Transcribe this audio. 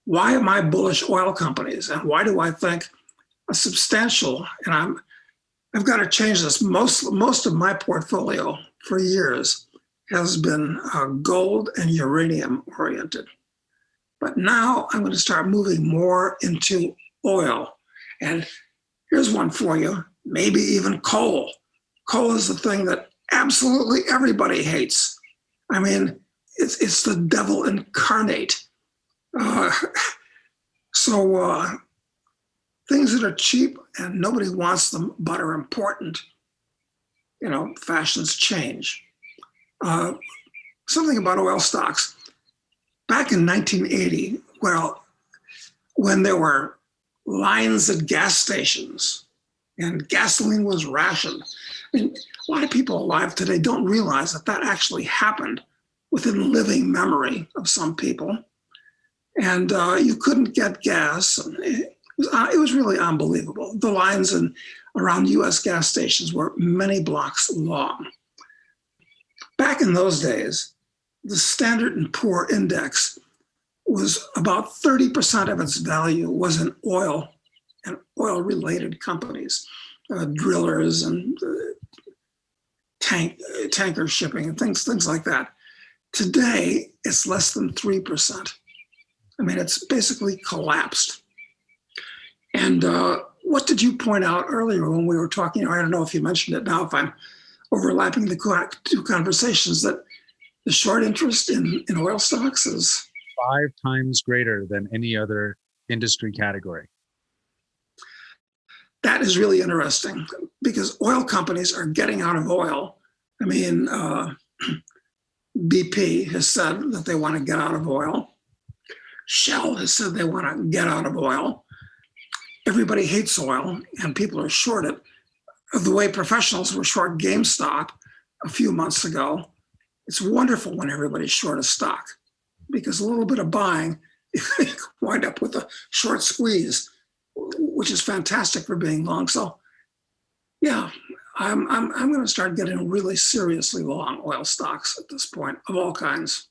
why am I bullish oil companies? And why do I think a substantial, and I've got to change this, most of my portfolio for years has been gold and uranium oriented. But now I'm going to start moving more into oil. And here's one for you, maybe even coal. Coal is the thing that absolutely everybody hates. I mean, it's the devil incarnate. So things that are cheap and nobody wants them but are important, fashions change. Something about oil stocks. Back in 1980, well, when there were lines at gas stations and gasoline was rationed, I mean, a lot of people alive today don't realize that that actually happened within living memory of some people. And you couldn't get gas. It was really unbelievable. The lines around US gas stations were many blocks long. Back in those days, the Standard & Poor index was about 30% of its value was in oil and oil-related companies, drillers and tanker shipping and things like that. Today, it's less than 3%. I mean, it's basically collapsed. And what did you point out earlier when we were talking? I don't know if you mentioned it now, if I'm overlapping the two conversations, that the short interest in oil stocks is 5 times greater than any other industry category. That is really interesting because oil companies are getting out of oil. I mean, BP has said that they want to get out of oil. Shell has said they want to get out of oil. Everybody hates oil and people are short it. The way professionals were short GameStop a few months ago, it's wonderful when everybody's short a stock because a little bit of buying, you wind up with a short squeeze, which is fantastic for being long. So yeah, I'm going to start getting really seriously long oil stocks at this point of all kinds.